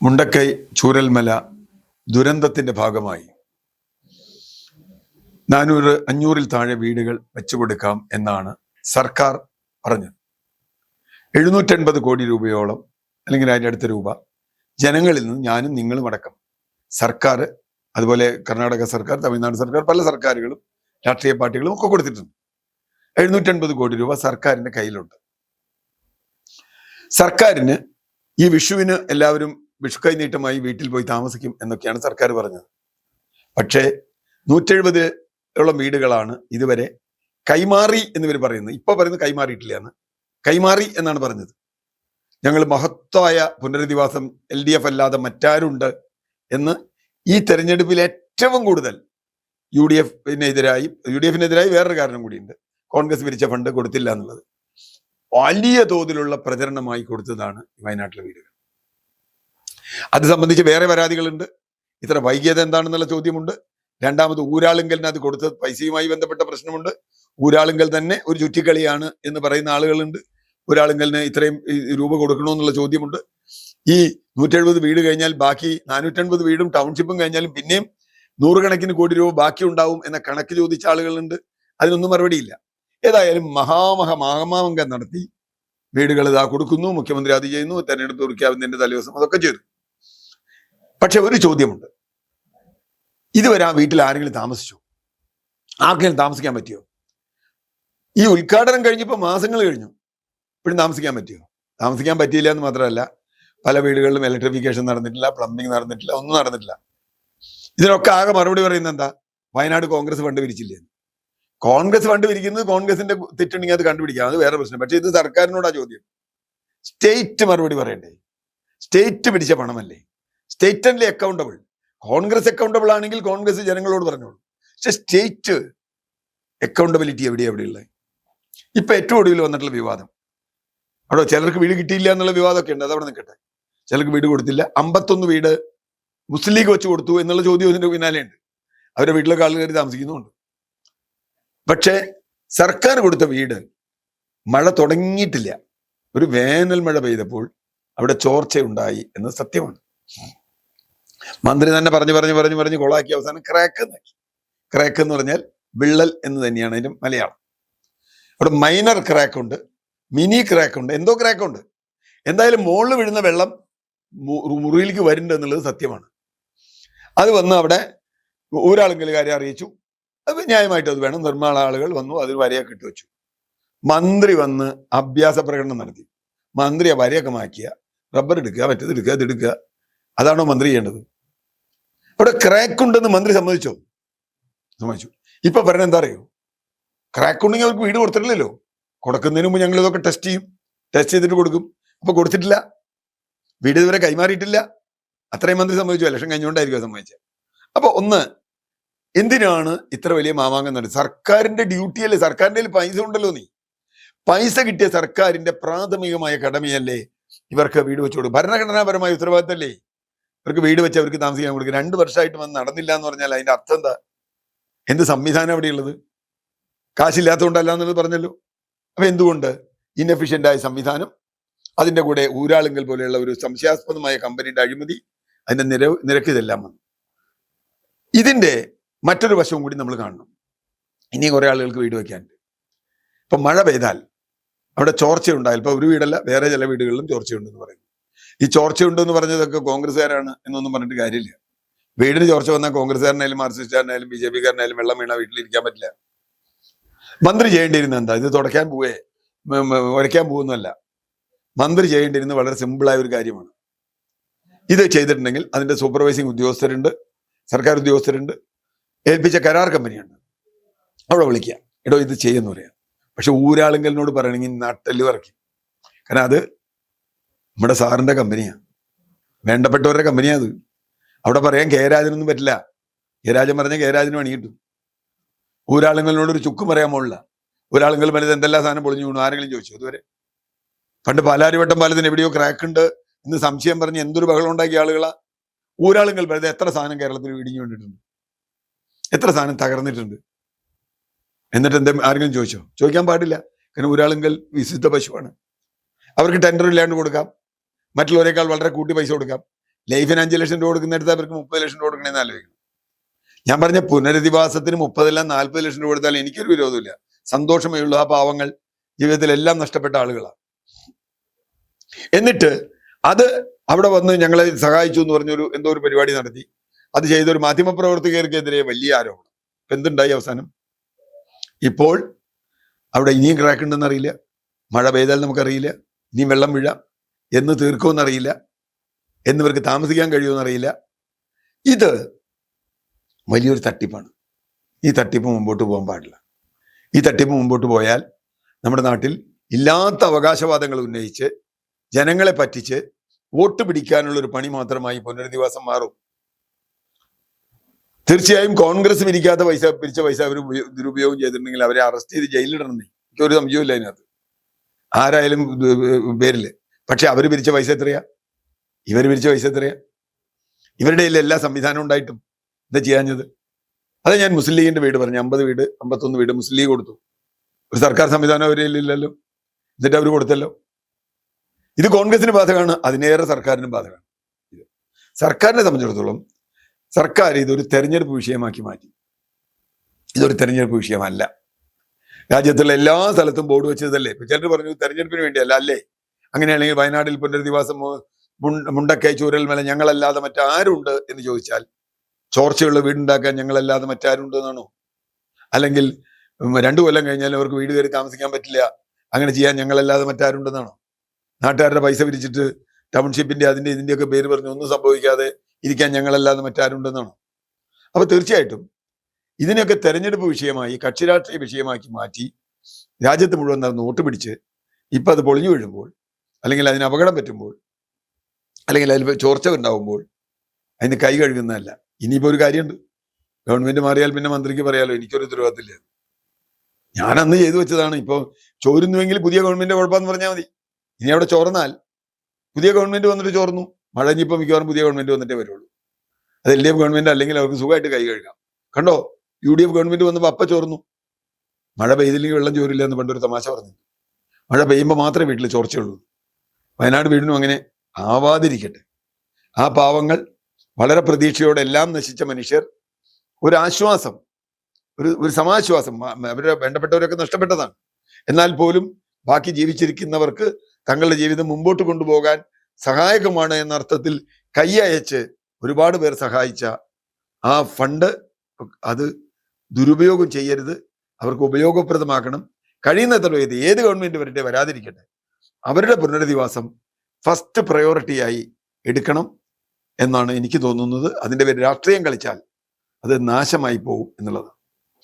മുണ്ടക്കൈ ചൂരൽമല ദുരന്തത്തിന്റെ ഭാഗമായി 500-ൽ താഴെ വീടുകൾ വെച്ചുകൊടുക്കാം എന്നാണ് സർക്കാർ പറഞ്ഞത്. 780 കോടി രൂപയോളം അല്ലെങ്കിൽ അതിൻ്റെ അടുത്ത രൂപ ജനങ്ങളിൽ നിന്ന് ഞാനും നിങ്ങളും അടക്കം സർക്കാർ, അതുപോലെ കർണാടക സർക്കാർ, തമിഴ്നാട് സർക്കാർ, പല സർക്കാരുകളും രാഷ്ട്രീയ പാർട്ടികളും ഒക്കെ കൊടുത്തിട്ടുണ്ട്. 780 കോടി രൂപ സർക്കാരിന്റെ കയ്യിലുണ്ട്. സർക്കാരിന് ഈ വിഷുവിന് എല്ലാവരും വിഷുക്കൈ നീട്ടമായി വീട്ടിൽ പോയി താമസിക്കും എന്നൊക്കെയാണ് സർക്കാർ പറഞ്ഞത്. പക്ഷേ 170ഓളം വീടുകളാണ് ഇതുവരെ കൈമാറി എന്നിവർ പറയുന്നത്. ഇപ്പൊ പറയുന്നത് കൈമാറിയിട്ടില്ല എന്ന്, കൈമാറി എന്നാണ് പറഞ്ഞത്. ഞങ്ങൾ മഹത്തായ പുനരധിവാസം LDF അല്ലാതെ മറ്റാരുണ്ട് എന്ന് ഈ തെരഞ്ഞെടുപ്പിൽ ഏറ്റവും കൂടുതൽ UDFിനെതിരായി വേറൊരു കാരണം കൂടിയുണ്ട്. കോൺഗ്രസ് പിരിച്ച ഫണ്ട് കൊടുത്തില്ല എന്നുള്ളത് വലിയ തോതിലുള്ള പ്രചരണമായി കൊടുത്തതാണ് വയനാട്ടിലെ വീടുകൾ. അത് സംബന്ധിച്ച് വേറെ പരാതികളുണ്ട്. ഇത്ര വൈകിയത് എന്താണെന്നുള്ള ചോദ്യമുണ്ട്. രണ്ടാമത് ഊരാളുങ്കലിന് അത് കൊടുത്ത പൈസയുമായി ബന്ധപ്പെട്ട പ്രശ്നമുണ്ട്. ഊരാളുങ്കൽ തന്നെ ഒരു ചുറ്റിക്കളിയാണ് എന്ന് പറയുന്ന ആളുകളുണ്ട്. ഊരാളുങ്കലിന് ഇത്രയും രൂപ കൊടുക്കണമെന്നുള്ള ചോദ്യമുണ്ട്. ഈ 170 വീട് കഴിഞ്ഞാൽ ബാക്കി 450 വീടും ടൗൺഷിപ്പും കഴിഞ്ഞാലും പിന്നെയും 100 കോടി രൂപ ബാക്കി ഉണ്ടാവും എന്ന കണക്ക് ചോദിച്ച ആളുകളുണ്ട്. അതിനൊന്നും മറുപടിയില്ല. ഏതായാലും മഹാമംഗം നടത്തി വീടുകൾ ഇതാ കൊടുക്കുന്നു, മുഖ്യമന്ത്രി അത് ചെയ്യുന്നു, തെരഞ്ഞെടുപ്പ് പ്രഖ്യാപനത്തിന്റെ തലേദിവസം അതൊക്കെ ചെയ്തു. പക്ഷെ ഒരു ചോദ്യമുണ്ട്, ഇതുവരെ ആ വീട്ടിൽ ആരെങ്കിലും താമസിച്ചോ? ആർക്കെങ്കിലും താമസിക്കാൻ പറ്റിയോ? ഈ ഉദ്ഘാടനം കഴിഞ്ഞപ്പോൾ മാസങ്ങൾ കഴിഞ്ഞു, ഇപ്പോഴും താമസിക്കാൻ പറ്റിയോ? താമസിക്കാൻ പറ്റിയില്ല എന്ന് മാത്രമല്ല, പല വീടുകളിലും ഇലക്ട്രിഫിക്കേഷൻ നടന്നിട്ടില്ല, പ്ലംബിംഗ് നടന്നിട്ടില്ല, ഒന്നും നടന്നിട്ടില്ല. ഇതിനൊക്കെ ആകെ മറുപടി പറയുന്നത് എന്താ? വയനാട് കോൺഗ്രസ് ഫണ്ട് പിരിച്ചില്ലേ. കോൺഗ്രസ് ഫണ്ട് പിരിക്കുന്നത് കോൺഗ്രസിന്റെ തെറ്റുണ്ടെങ്കിൽ അത് കണ്ടുപിടിക്കാം, അത് വേറെ പ്രശ്നം. പക്ഷെ ഇത് സർക്കാരിനോടാ ചോദ്യം. സ്റ്റേറ്റ് മറുപടി പറയണ്ടേ? സ്റ്റേറ്റ് പിടിച്ച പണമല്ലേ? സ്റ്റേറ്റ് അല്ലേ അക്കൗണ്ടബിൾ? കോൺഗ്രസ് അക്കൗണ്ടബിൾ ആണെങ്കിൽ കോൺഗ്രസ് ജനങ്ങളോട് പറഞ്ഞോളൂ. പക്ഷെ സ്റ്റേറ്റ് അക്കൗണ്ടബിലിറ്റി എവിടെയുള്ളത്? ഇപ്പൊ ഏറ്റവും ഒടുവിൽ വന്നിട്ടുള്ള വിവാദം, അവിടെ ചിലർക്ക് വീട് കിട്ടിയില്ല എന്നുള്ള വിവാദമൊക്കെ ഉണ്ട്, അതവിടെ നിൽക്കട്ടെ. ചിലർക്ക് വീട് കൊടുത്തില്ല. 51 വീട് മുസ്ലിം ലീഗ് വെച്ച് കൊടുത്തു എന്നുള്ള ചോദ്യം ഇതിന്റെ പിന്നാലെ ഉണ്ട്. അവരുടെ വീട്ടിലൊക്കെ ആൾ കയറി താമസിക്കുന്നുണ്ട്. പക്ഷേ സർക്കാർ കൊടുത്ത വീട് മഴ തുടങ്ങിയിട്ടില്ല. ഒരു വേനൽ മഴ പെയ്തപ്പോൾ അവിടെ ചോർച്ചയുണ്ടായി എന്നത് സത്യമാണ്. മന്ത്രി തന്നെ പറഞ്ഞു കൊളാക്കി അവസാനം ക്രാക്ക് എന്നാക്കി. ക്രാക്ക് എന്ന് പറഞ്ഞാൽ വിള്ളൽ എന്ന് തന്നെയാണ് അതിന്റെ മലയാളം. അവിടെ മൈനർ ക്രാക്ക് ഉണ്ട്, മിനി ക്രാക്ക് ഉണ്ട്, എന്തോ ക്രാക്ക് ഉണ്ട്. എന്തായാലും മുകളിൽ വീഴുന്ന വെള്ളം മുറിയിലേക്ക് വരുന്നുണ്ട് എന്നുള്ളത് സത്യമാണ്. അത് വന്ന് അവിടെ ഒരാളെങ്കിലും കാര്യം അറിയിച്ചു. അത് ന്യായമായിട്ട് അത് വേണം. നിർമ്മാണ ആളുകൾ വന്നു, അതിൽ വരയൊക്കെ ഇട്ട് വെച്ചു. മന്ത്രി വന്ന് അഭ്യാസ പ്രകടനം നടത്തി. മന്ത്രി ആ വരയൊക്കെ മാറ്റിയ റബ്ബർ എടുക്കുക, മറ്റേത് എടുക്കുക, അതെടുക്കുക. അതാണോ മന്ത്രി ചെയ്യേണ്ടത്? അവിടെ ക്രാക്ക് ഉണ്ടെന്ന് മന്ത്രി സമ്മതിച്ചു. ഇപ്പൊ പറയുന്നത് എന്താ അറിയോ? ക്രാക്ക് ഉണ്ടെങ്കിൽ അവർക്ക് വീട് കൊടുത്തിട്ടില്ലല്ലോ. കൊടുക്കുന്നതിന് മുമ്പ് ഞങ്ങൾ ഇതൊക്കെ ടെസ്റ്റ് ചെയ്യും, ടെസ്റ്റ് ചെയ്തിട്ട് കൊടുക്കും. അപ്പൊ കൊടുത്തിട്ടില്ല, വീട് ഇതുവരെ കൈമാറിയിട്ടില്ല. അത്രയും മന്ത്രി സമ്മതിച്ചു. ഇലക്ഷൻ കഴിഞ്ഞുകൊണ്ടായിരിക്കും സമ്മതിച്ചത്. അപ്പൊ ഒന്ന്, എന്തിനാണ് ഇത്ര വലിയ മാമാങ്കം നടത്തി? സർക്കാരിന്റെ ഡ്യൂട്ടിയല്ലേ? സർക്കാരിന്റെ കയ്യിൽ പൈസ ഉണ്ടല്ലോ. പൈസ കിട്ടിയ സർക്കാരിന്റെ പ്രാഥമികമായ കടമയല്ലേ ഇവർക്ക് വീട് വെച്ചു കൊടുക്കും? ഭരണഘടനാപരമായ ഉത്തരവാദിത്തമല്ലേ ഇവർക്ക് വീട് വെച്ച് അവർക്ക് താമസിക്കാൻ കൊടുക്കുക? 2 വർഷമായിട്ട് വന്ന് നടന്നില്ല എന്ന് പറഞ്ഞാൽ അതിന്റെ അർത്ഥം എന്താ? എന്ത് സംവിധാനം അവിടെ ഉള്ളത്? കാശില്ലാത്തതുകൊണ്ടല്ല എന്നുള്ളത് പറഞ്ഞല്ലോ. അപ്പൊ എന്തുകൊണ്ട് ഇൻഎഫിഷ്യന്റ് സംവിധാനം, അതിന്റെ കൂടെ ഊരാളുങ്കൽ പോലെയുള്ള ഒരു സംശയാസ്പദമായ കമ്പനിയുടെ അഴിമതി, അതിന്റെ നിരക്ക് ഇതെല്ലാം വന്നു. ഇതിന്റെ മറ്റൊരു വശവും കൂടി നമ്മൾ കാണണം. ഇനി കുറെ ആളുകൾക്ക് വീട് വയ്ക്കാനുണ്ട്. ഇപ്പൊ മഴ പെയ്താൽ അവിടെ ചോർച്ചയുണ്ടായാൽ, ഇപ്പൊ ഒരു വീടല്ല വേറെ ചില വീടുകളിലും ചോർച്ചയുണ്ടെന്ന് പറയുന്നു. ഈ ചോർച്ചയുണ്ടെന്ന് പറഞ്ഞതൊക്കെ കോൺഗ്രസ്സുകാരാണ് എന്നൊന്നും പറഞ്ഞിട്ട് കാര്യമില്ല. വീടിന് ചോർച്ച വന്നാൽ കോൺഗ്രസ്സുകാരനായാലും മാർക്സിസ്റ്റുകാരനായാലും BJP-കാരനായാലും വെള്ളം വീണാൽ വീട്ടിലിരിക്കാൻ പറ്റില്ല. മന്ത്രി ചെയ്യേണ്ടിയിരുന്ന എന്താ? ഇത് തുടയ്ക്കാൻ ഉരയ്ക്കാൻ പോകുന്നതല്ല. മന്ത്രി ചെയ്യേണ്ടിയിരുന്ന വളരെ സിമ്പിളായ ഒരു കാര്യമാണ്. ഇത് ചെയ്തിട്ടുണ്ടെങ്കിൽ അതിന്റെ സൂപ്പർവൈസിങ് ഉദ്യോഗസ്ഥരുണ്ട്, സർക്കാർ ഉദ്യോഗസ്ഥരുണ്ട്, ഏൽപ്പിച്ച കരാർ കമ്പനിയുണ്ട്. അവിടെ വിളിക്കുക, എടോ ഇത് ചെയ്യുന്നു പറയാം. പക്ഷെ ഊരാളുങ്കലിനോട് പറയണമെങ്കിൽ നട്ടെല്ല് പറക്കി. കാരണം അത് നമ്മുടെ സാറിന്റെ കമ്പനിയാണ്, വേണ്ടപ്പെട്ടവരുടെ കമ്പനിയാണ് അത്. അവിടെ പറയാൻ കെ.രാജനൊന്നും പറ്റില്ല. കെ.രാജൻ പറഞ്ഞാൽ കെ.രാജന് പണി കിട്ടും. ഊരാളുങ്കലിനോട് ഒരു ചുക്കും പറയാൻ പോലില്ല. ഊരാളുങ്കൽ വലുത് എന്തെല്ലാം സാധനം പൊളിഞ്ഞു വീണു ആരെങ്കിലും ചോദിച്ചു? അതുവരെ പണ്ട് പാലാരിവട്ടം പാലത്തിന് എവിടെയോ ക്രാക്ക് ഉണ്ട് എന്ന് സംശയം പറഞ്ഞ് എന്തൊരു ബഹളം ഉണ്ടാക്കിയ ആളുകളാ. ഊരാളുങ്കൽ വലുത് എത്ര സാധനം കേരളത്തിൽ ഇടിഞ്ഞു കൊണ്ടിട്ടുണ്ട്, എത്ര സാധനം തകർന്നിട്ടുണ്ട്. എന്നിട്ട് എന്താ ആരെങ്കിലും ചോദിച്ചോ? ചോദിക്കാൻ പാടില്ല. കാരണം ഊരാളുങ്കൽ വിശുദ്ധ പശുവാണ്. അവർക്ക് ടെൻഡർ ഇല്ലാണ്ട് കൊടുക്കാം, മറ്റുള്ളവരെക്കാൾ വളരെ കൂട്ടി പൈസ കൊടുക്കാം. ലൈഫിന് 5 ലക്ഷം രൂപ കൊടുക്കുന്നിടത്ത് അവർക്ക് 30 ലക്ഷം രൂപ കൊടുക്കണമെന്ന് ആലോചിക്കണം. ഞാൻ പറഞ്ഞ പുനരധിവാസത്തിന് 30 40 ലക്ഷം രൂപ കൊടുത്താൽ എനിക്കൊരു വിരോധമില്ല. സന്തോഷമേ ഉള്ളൂ. ആ പാവങ്ങൾ ജീവിതത്തിലെല്ലാം നഷ്ടപ്പെട്ട ആളുകളാണ്. എന്നിട്ട് അത് അവിടെ വന്ന് ഞങ്ങളെ സഹായിച്ചു എന്ന് പറഞ്ഞൊരു എന്തോ ഒരു പരിപാടി നടത്തി. അത് ചെയ്തൊരു മാധ്യമപ്രവർത്തകർക്കെതിരെ വലിയ ആരോപണം. എന്തുണ്ടായി അവസാനം? ഇപ്പോൾ അവിടെ ഇനിയും ക്രാക്ക് ഉണ്ടെന്ന് അറിയില്ല, മഴ പെയ്താൽ നമുക്കറിയില്ല, ഇനിയും വെള്ളം വീഴാം, എന്ന് തീർക്കുമെന്നറിയില്ല, എന്നിവർക്ക് താമസിക്കാൻ കഴിയുമെന്നറിയില്ല. ഇത് വലിയൊരു തട്ടിപ്പാണ്. ഈ തട്ടിപ്പ് മുമ്പോട്ട് പോകാൻ പാടില്ല. ഈ തട്ടിപ്പ് മുമ്പോട്ട് പോയാൽ നമ്മുടെ നാട്ടിൽ ഇല്ലാത്ത അവകാശവാദങ്ങൾ ഉന്നയിച്ച് ജനങ്ങളെ പറ്റിച്ച് വോട്ട് പിടിക്കാനുള്ള ഒരു പണി മാത്രമായി പുനരധിവാസം മാറും. തീർച്ചയായും കോൺഗ്രസ് പിരിച്ച പൈസ അവർ ദുരുപയോഗം ചെയ്തിട്ടുണ്ടെങ്കിൽ അവരെ അറസ്റ്റ് ചെയ്ത് ജയിലിലിടണമെന്നേ എനിക്കൊരു സംശയമില്ല അതിനകത്ത്, ആരായാലും പേരില്. പക്ഷെ അവർ പിരിച്ച പൈസ എത്രയാ? ഇവർ പിരിച്ച പൈസ എത്രയാ? ഇവരുടെ കയ്യിൽ എല്ലാ സംവിധാനം ഉണ്ടായിട്ടും എന്താ ചെയ്യാഞ്ഞത്? അത് ഞാൻ മുസ്ലിം ലീഗിന്റെ വീട് പറഞ്ഞു. 50 വീട് 51 വീട് മുസ്ലിം ലീഗ് കൊടുത്തു. ഒരു സർക്കാർ സംവിധാനം അവരിൽ ഇല്ലല്ലോ. എന്നിട്ട് അവർ കൊടുത്തല്ലോ. ഇത് കോൺഗ്രസിന് ബാധകമാണ്, അതിനേറെ സർക്കാരിനും ബാധകമാണ്. സർക്കാരിനെ സംബന്ധിച്ചിടത്തോളം സർക്കാർ ഇതൊരു തെരഞ്ഞെടുപ്പ് വിഷയമാക്കി മാറ്റി. ഇതൊരു തെരഞ്ഞെടുപ്പ് വിഷയമല്ല. രാജ്യത്തുള്ള എല്ലാ സ്ഥലത്തും ബോർഡ് വെച്ചതല്ലേ. ഇപ്പൊ ചിലർ പറഞ്ഞു തെരഞ്ഞെടുപ്പിന് വേണ്ടിയല്ല. അല്ലേ? അങ്ങനെയാണെങ്കിൽ വയനാട്ടിൽ പുനരധിവാസം മുണ്ടക്കൈ ചൂരൽമല ഞങ്ങളല്ലാതെ മറ്റാരുണ്ട് എന്ന് ചോദിച്ചാൽ, ചോർച്ചയുള്ള വീടുണ്ടാക്കാൻ ഞങ്ങളല്ലാതെ മറ്റാരുണ്ട് എന്നാണോ? അല്ലെങ്കിൽ 2 കൊല്ലം കഴിഞ്ഞാലും അവർക്ക് വീട് കയറി താമസിക്കാൻ പറ്റില്ല, അങ്ങനെ ചെയ്യാൻ ഞങ്ങളല്ലാതെ മറ്റാരുണ്ടെന്നാണോ? നാട്ടുകാരുടെ പൈസ പിരിച്ചിട്ട് ടൗൺഷിപ്പിന്റെ അതിന്റെ ഇതിന്റെയൊക്കെ പേര് പറഞ്ഞ് ഒന്നും സംഭവിക്കാതെ ഇരിക്കാൻ ഞങ്ങളല്ലാതെ മറ്റാരുണ്ടെന്നാണോ? അപ്പൊ തീർച്ചയായിട്ടും ഇതിനൊക്കെ തെരഞ്ഞെടുപ്പ് വിഷയമായി, കക്ഷി രാഷ്ട്രീയ വിഷയമാക്കി മാറ്റി രാജ്യത്ത് മുഴുവൻ നടന്ന് വോട്ട് പിടിച്ച് ഇപ്പൊ അത് പൊളിഞ്ഞു വീഴുമ്പോൾ, അല്ലെങ്കിൽ അതിന് അപകടം പറ്റുമ്പോൾ, അല്ലെങ്കിൽ അതിൽ ചോർച്ച ഉണ്ടാവുമ്പോൾ അതിന് കൈ കഴുകുന്നതല്ല. ഇനിയിപ്പോ ഒരു കാര്യമുണ്ട്, ഗവൺമെന്റ് മാറിയാൽ പിന്നെ മന്ത്രിക്ക് പറയാലോ എനിക്കൊരു ഉത്തരവാദിത്തമില്ല, ഞാൻ അന്ന് ചെയ്തു വെച്ചതാണ്, ഇപ്പൊ ചോരുന്നുവെങ്കിൽ പുതിയ ഗവൺമെന്റ് കുഴപ്പമെന്ന് പറഞ്ഞാൽ മതി. ഇനി അവിടെ ചോർന്നാൽ പുതിയ ഗവൺമെന്റ് വന്നിട്ട് ചോർന്നു, മഴ ഇനിയിപ്പോൾ മിക്കവാറും പുതിയ ഗവൺമെന്റ് വന്നിട്ടേ വരുള്ളൂ. അത് LDF ഗവൺമെന്റ് അല്ലെങ്കിൽ അവർക്ക് സുഖമായിട്ട് കൈ കഴുകാം. കണ്ടോ, UDF ഗവൺമെന്റ് വന്നപ്പോൾ അപ്പ ചോർന്നു. മഴ പെയ്തില്ലെങ്കിൽ വെള്ളം ചോരില്ല എന്ന് പണ്ടൊരു തമാശ പറഞ്ഞു. മഴ പെയ്യുമ്പോൾ മാത്രമേ വീട്ടിൽ ചോർച്ചയുള്ളൂ. വയനാട് വീടിനും അങ്ങനെ ആവാതിരിക്കട്ടെ. ആ പാവങ്ങൾ, വളരെ പ്രതീക്ഷയോടെ എല്ലാം നശിച്ച മനുഷ്യർ ഒരു ആശ്വാസം, ഒരു സമാശ്വാസം, അവരുടെ വേണ്ടപ്പെട്ടവരൊക്കെ നഷ്ടപ്പെട്ടതാണ്. എന്നാൽ പോലും ബാക്കി ജീവിച്ചിരിക്കുന്നവർക്ക് തങ്ങളുടെ ജീവിതം മുമ്പോട്ട് കൊണ്ടുപോകാൻ സഹായകമാണ് എന്ന അർത്ഥത്തിൽ കൈയയച്ച് ഒരുപാട് പേർ സഹായിച്ച ആ ഫണ്ട് അത് ദുരുപയോഗം ചെയ്യരുത്, അവർക്ക് ഉപയോഗപ്രദമാക്കണം. കഴിയുന്നത്ര ഏത് ഗവൺമെന്റ് വരട്ടെ, വരാതിരിക്കട്ടെ, അവരുടെ പുനരധിവാസം ഫസ്റ്റ് പ്രയോറിറ്റിയായി എടുക്കണം എന്നാണ് എനിക്ക് തോന്നുന്നത്. അതിൻ്റെ പേര് രാഷ്ട്രീയം കളിച്ചാൽ അത് നാശമായി പോകും എന്നുള്ളത്.